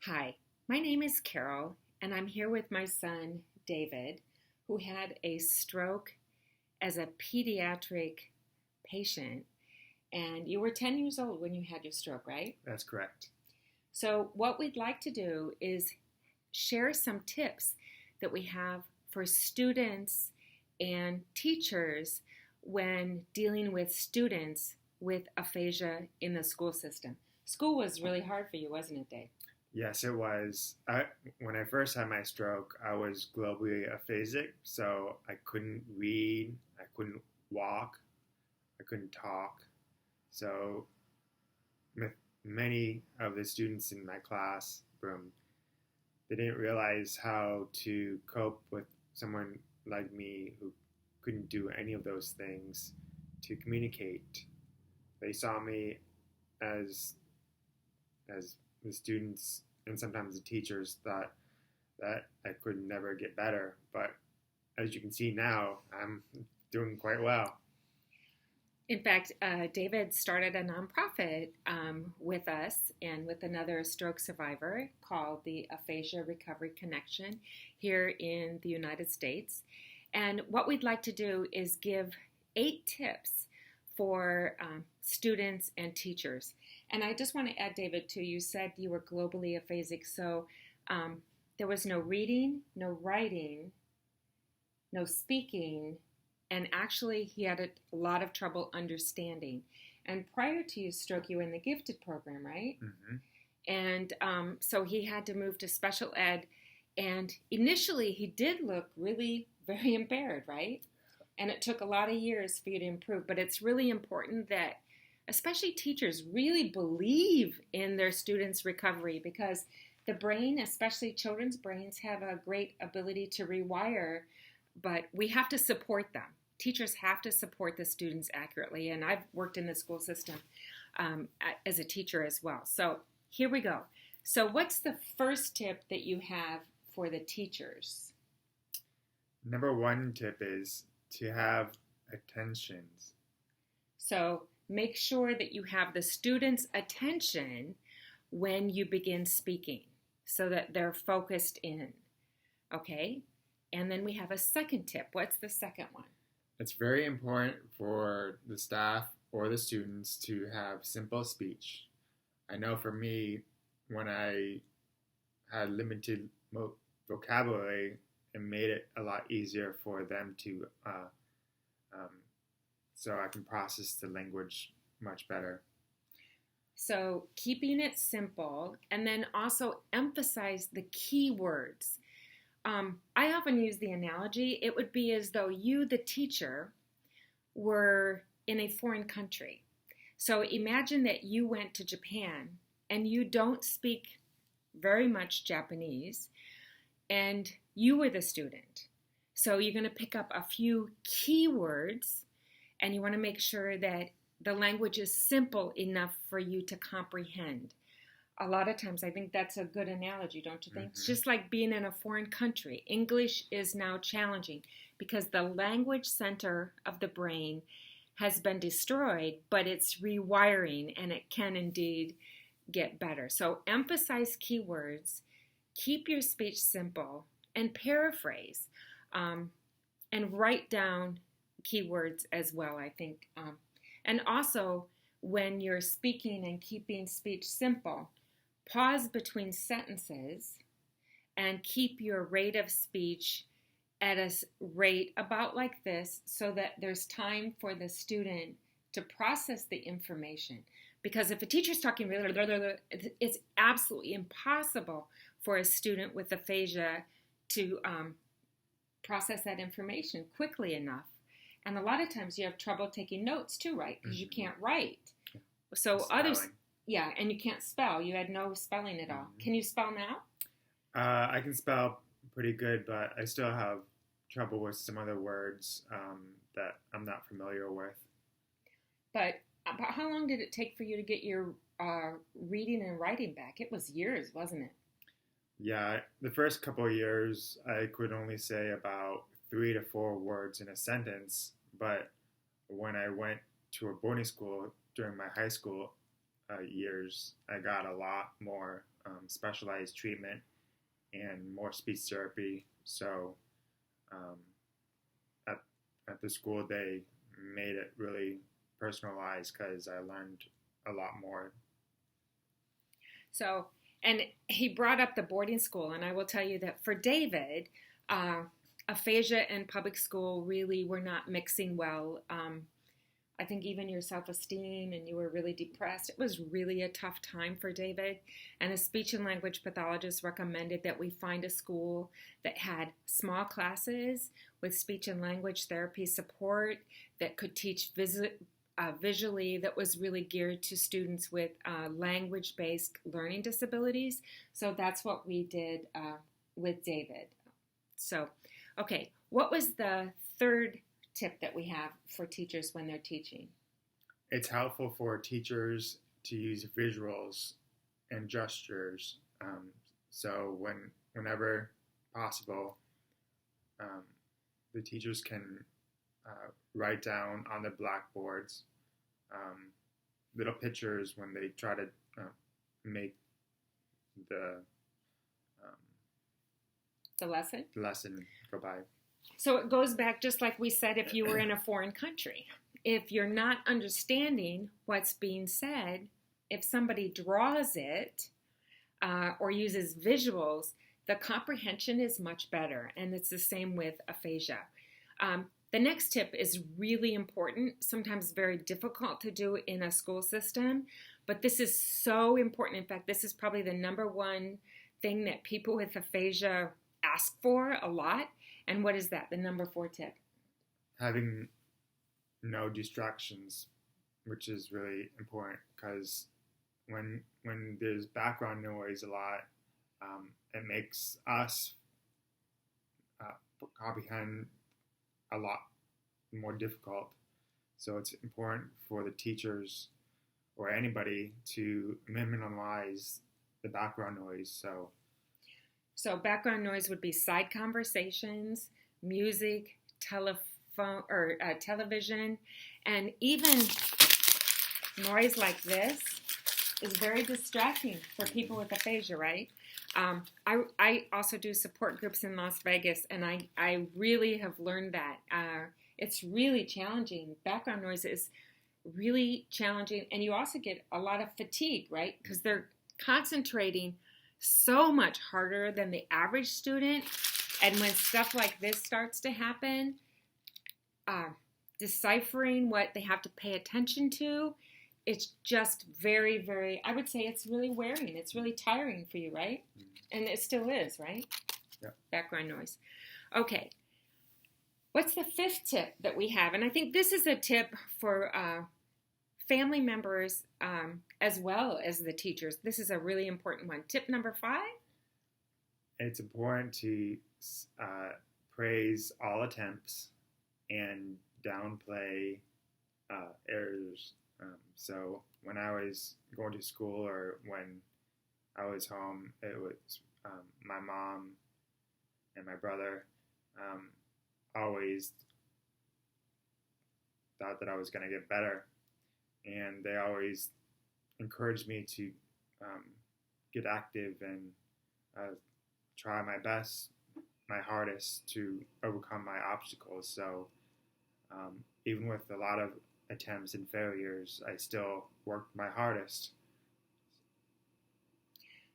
Hi, my name is Carol, and I'm here with my son, David, who had a stroke as a pediatric patient. And you were 10 years old when you had your stroke, right? That's correct. So, what we'd like to do is share some tips that we have for students and teachers when dealing with students with aphasia in the school system. School was really hard for you, wasn't it, Dave? Yes, it was. When I first had my stroke, I was globally aphasic, so I couldn't read, I couldn't walk, I couldn't talk. So many of the students in my class, they didn't realize how to cope with someone like me who couldn't do any of those things to communicate. They saw me as the students and sometimes the teachers thought that I could never get better. But as you can see now, I'm doing quite well. In fact, David started a nonprofit with us and with another stroke survivor called the Aphasia Recovery Connection here in the United States. And what we'd like to do is give 8 tips for students and teachers. And I just want to add, David, too, you said you were globally aphasic, so there was no reading, no writing, no speaking, and actually he had a lot of trouble understanding. And prior to your stroke, you were in the gifted program, right? Mm-hmm. And so he had to move to special ed, and initially he did look really very impaired, right? And it took a lot of years for you to improve, but it's really important that especially teachers really believe in their students' recovery, because the brain, especially children's brains, have a great ability to rewire, but we have to support them. Teachers have to support the students accurately, and I've worked in the school system as a teacher as well. So here we go. So what's the first tip that you have for the teachers? Number 1 tip is to have attentions. So make sure that you have the students' attention when you begin speaking so that they're focused in. Okay? And then we have a second tip. What's the second one? It's very important for the staff or the students to have simple speech. I know for me, when I had limited vocabulary, it made it a lot easier for them to so I can process the language much better. So keeping it simple, and then also emphasize the key words. I often use the analogy, it would be as though you, the teacher, were in a foreign country. So imagine that you went to Japan and you don't speak very much Japanese, and you were the student. So you're going to pick up a few key words, and you want to make sure that the language is simple enough for you to comprehend. A lot of times, I think that's a good analogy, don't you think? Mm-hmm. It's just like being in a foreign country. English is now challenging because the language center of the brain has been destroyed, but it's rewiring, and it can indeed get better. So emphasize keywords, keep your speech simple, and paraphrase, and write down keywords as well, I think. And also, when you're speaking and keeping speech simple, pause between sentences and keep your rate of speech at a rate about like this so that there's time for the student to process the information. Because if a teacher's talking really, it's absolutely impossible for a student with aphasia to process that information quickly enough. And a lot of times you have trouble taking notes too, right? Because you can't write. So Spelling. And you can't spell. You had no spelling at all. Can you spell now? I can spell pretty good, but I still have trouble with some other words that I'm not familiar with. But how long did it take for you to get your reading and writing back? It was years, wasn't it? Yeah, the first couple of years, I could only say about 3 to 4 words in a sentence, but when I went to a boarding school during my high school, years, I got a lot more specialized treatment and more speech therapy. So um, at the school, they made it really personalized because I learned a lot more. So, and he brought up the boarding school, and I will tell you that for David, aphasia and public school really were not mixing well. I think even your self-esteem, and you were really depressed. It was really a tough time for David. And a speech and language pathologist recommended that we find a school that had small classes with speech and language therapy support that could teach visually, that was really geared to students with language-based learning disabilities. So that's what we did with David. So, okay, what was the third tip that we have for teachers when they're teaching? It's helpful for teachers to use visuals and gestures. So whenever possible, the teachers can write down on the blackboards little pictures when they try to make the lesson go by. So it goes back, just like we said, if you were in a foreign country, if you're not understanding what's being said, if somebody draws it or uses visuals, the comprehension is much better. And it's the same with aphasia. The next tip is really important, sometimes very difficult to do in a school system, but this is so important. In fact, this is probably the number one thing that people with aphasia ask for a lot. And what is that? The number 4 tip? Having no distractions, which is really important, because when there's background noise a lot, it makes us comprehend a lot more difficult. So it's important for the teachers or anybody to minimize the background noise. So background noise would be side conversations, music, telephone or television, and even noise like this is very distracting for people with aphasia, right? I also do support groups in Las Vegas, and I really have learned that. It's really challenging. Background noise is really challenging, and you also get a lot of fatigue, right? Because they're concentrating so much harder than the average student. And when stuff like this starts to happen, deciphering what they have to pay attention to, it's just very, very, I would say it's really wearing. It's really tiring for you, right? And it still is, right? Yeah. Background noise. Okay. What's the 5th tip that we have? And I think this is a tip for family members as well as the teachers. This is a really important one. Tip number 5? It's important to praise all attempts and downplay errors. So when I was going to school or when I was home, it was my mom and my brother always thought that I was going to get better. And they always encouraged me to get active and try my best, my hardest to overcome my obstacles. So even with a lot of attempts and failures, I still worked my hardest.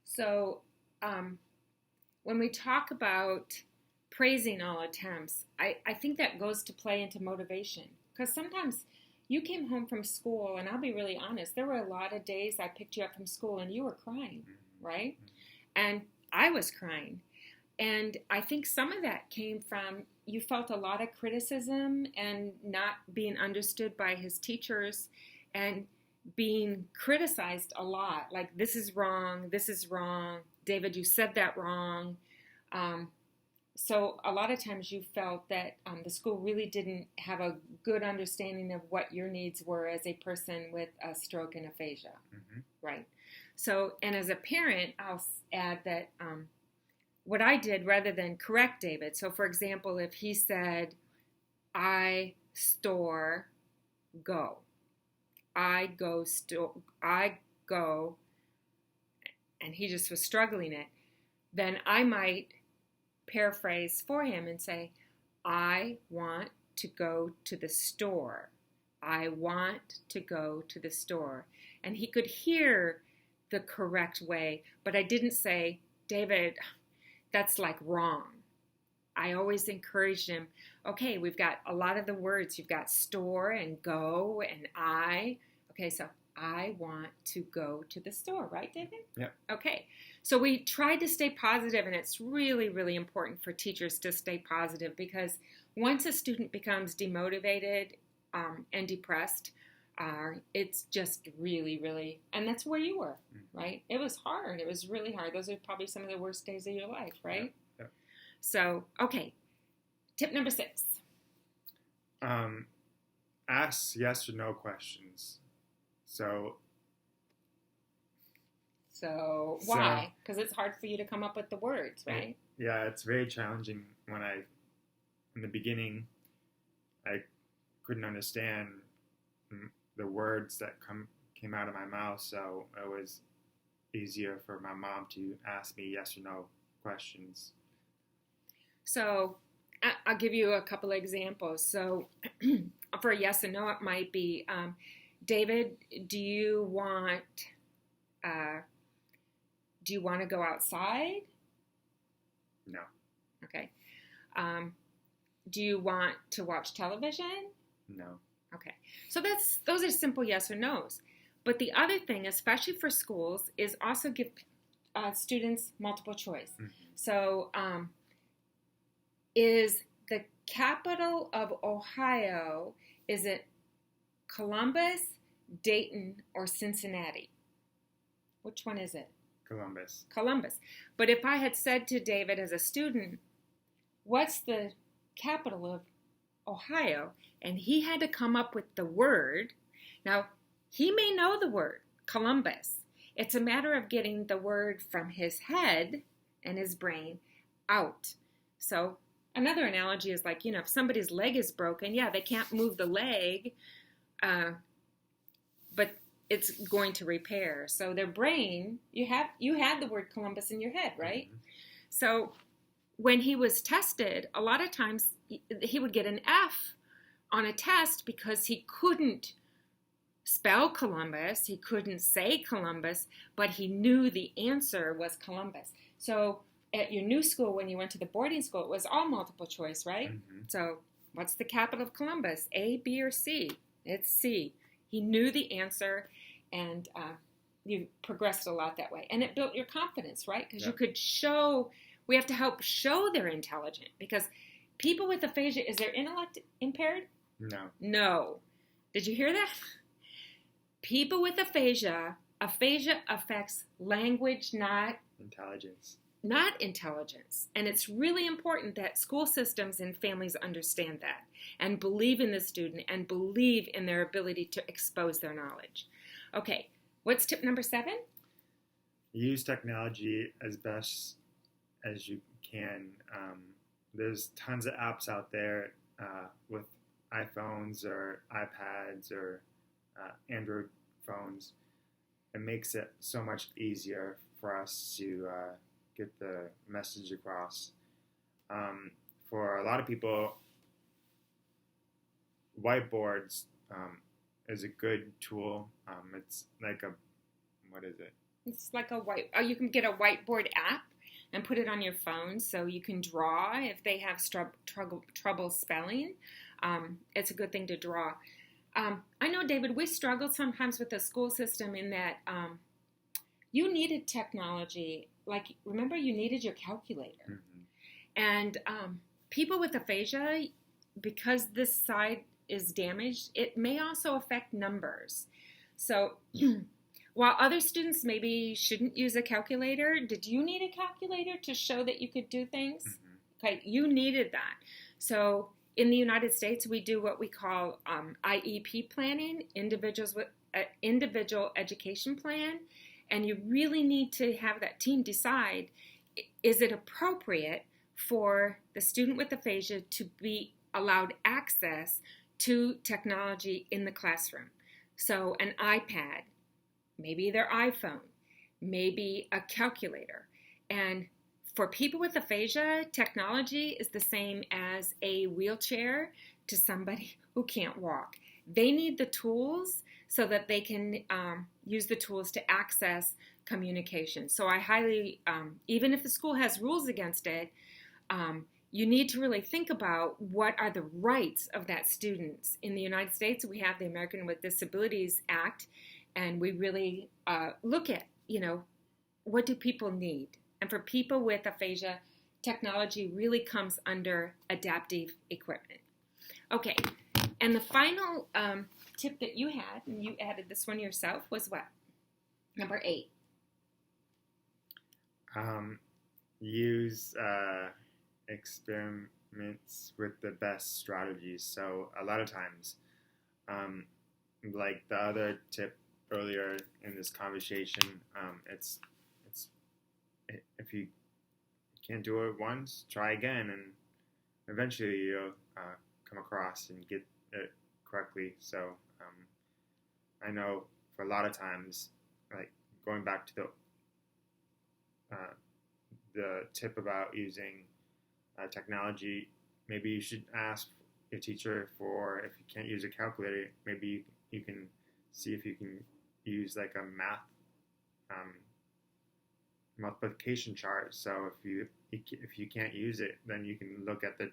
So when we talk about praising all attempts, I think that goes to play into motivation. Because sometimes you came home from school, and I'll be really honest, there were a lot of days I picked you up from school and you were crying, right? And I was crying. And I think some of that came from you felt a lot of criticism and not being understood by his teachers and being criticized a lot. Like, this is wrong, David, you said that wrong. So a lot of times you felt that the school really didn't have a good understanding of what your needs were as a person with a stroke and aphasia, right? So, and as a parent, I'll add that what I did rather than correct David, so for example, if he said, I store, go. I go, and he just was struggling it, then I might paraphrase for him and say, I want to go to the store. I want to go to the store. And he could hear the correct way, but I didn't say, David, that's like wrong. I always encouraged him, okay, we've got a lot of the words. You've got store and go and I. Okay, so I want to go to the store, right, David? Yep. Okay, so we tried to stay positive, and it's really, really important for teachers to stay positive, because once a student becomes demotivated and depressed, it's just really, really, and that's where you were, right? It was hard. It was really hard. Those are probably some of the worst days of your life, right? Yep. So, okay, tip number 6. Ask yes or no questions. So why? Because it's hard for you to come up with the words, right? Yeah, it's very challenging in the beginning, I couldn't understand the words that came out of my mouth, so it was easier for my mom to ask me yes or no questions. So I'll give you a couple of examples. So for a yes and no, it might be, David, do you want to go outside? No. Okay. Do you want to watch television? No. Okay. So those are simple yes or no's. But the other thing, especially for schools, is also give students multiple choice. Mm-hmm. So is the capital of Ohio, is it Columbus, Dayton, or Cincinnati? Which one is it? Columbus. Columbus. But if I had said to David as a student, what's the capital of Ohio? And he had to come up with the word. Now, he may know the word, Columbus. It's a matter of getting the word from his head and his brain out. So another analogy is like, if somebody's leg is broken, yeah, they can't move the leg, but it's going to repair. So their brain, you had the word Columbus in your head, right? Mm-hmm. So when he was tested, a lot of times he would get an F on a test because he couldn't spell Columbus, he couldn't say Columbus, but he knew the answer was Columbus. So at your new school, when you went to the boarding school, it was all multiple choice, right? Mm-hmm. So what's the capital of Columbus? A, B, or C? It's C. He knew the answer, and you progressed a lot that way. And it built your confidence, right? Because you could show, we have to help show they're intelligent. Because people with aphasia, is their intellect impaired? No. Did you hear that? People with aphasia affects language, not intelligence. Not intelligence. And it's really important that school systems and families understand that and believe in the student and believe in their ability to expose their knowledge. Okay, what's tip number 7? Use technology as best as you can. There's tons of apps out there with iPhones or iPads or Android phones. It makes it so much easier for us to get the message across. For a lot of people, whiteboards is a good tool. It's like what is it? It's like you can get a whiteboard app and put it on your phone so you can draw if they have trouble spelling. It's a good thing to draw. I know, David, we struggled sometimes with the school system in that you needed technology. Like, remember, you needed your calculator. Mm-hmm. And people with aphasia, because this side is damaged, it may also affect numbers. So while other students maybe shouldn't use a calculator, did you need a calculator to show that you could do things? Mm-hmm. Okay, you needed that. So in the United States, we do what we call IEP planning, individual education plan. And you really need to have that team decide, is it appropriate for the student with aphasia to be allowed access to technology in the classroom? So an iPad, maybe their iPhone, maybe a calculator. And for people with aphasia, technology is the same as a wheelchair to somebody who can't walk. They need the tools so that they can use the tools to access communication. So I highly, even if the school has rules against it, you need to really think about what are the rights of that student. In the United States, we have the American with Disabilities Act, and we really look at, what do people need? And for people with aphasia, technology really comes under adaptive equipment. Okay, and the final tip that you had, and you added this one yourself, was what? Number 8. Use experiments with the best strategies. So a lot of times, like the other tip earlier in this conversation, it's if you can't do it once, try again, and eventually you'll come across and get it correctly. So I know for a lot of times, like going back to the tip about using technology, maybe you should ask your teacher for, if you can't use a calculator, maybe you can see if you can use like a math multiplication chart. So if you can't use it, then you can look at the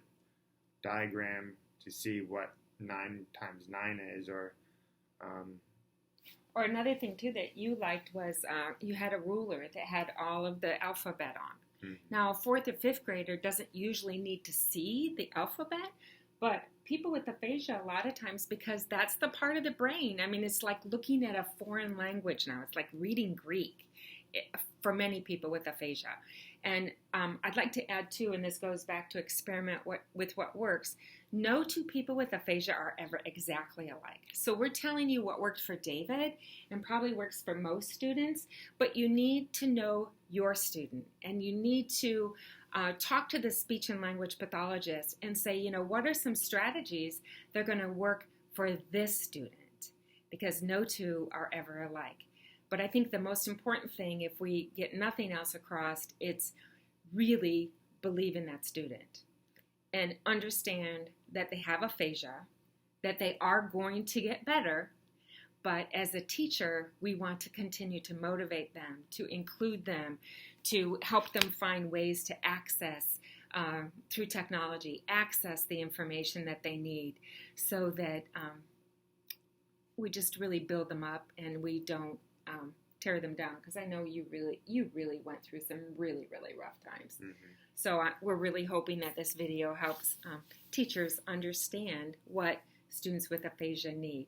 diagram to see what 9 times 9 is, or another thing too that you liked was you had a ruler that had all of the alphabet on. Mm-hmm. Now, a 4th or 5th grader doesn't usually need to see the alphabet, but people with aphasia, a lot of times, because that's the part of the brain, I mean, it's like looking at a foreign language now. It's like reading Greek for many people with aphasia. And I'd like to add too, and this goes back to experiment with what works, no two people with aphasia are ever exactly alike. So we're telling you what worked for David and probably works for most students, but you need to know your student, and you need to talk to the speech and language pathologist and say, what are some strategies that are going to work for this student? Because no two are ever alike. But I think the most important thing, if we get nothing else across, it's really believe in that student and understand that they have aphasia, that they are going to get better. But as a teacher, we want to continue to motivate them, to include them, to help them find ways to access, through technology, access the information that they need, so that we just really build them up and we don't tear them down. Because I know you really went through some really, really rough times. Mm-hmm. So we're really hoping that this video helps teachers understand what students with aphasia need.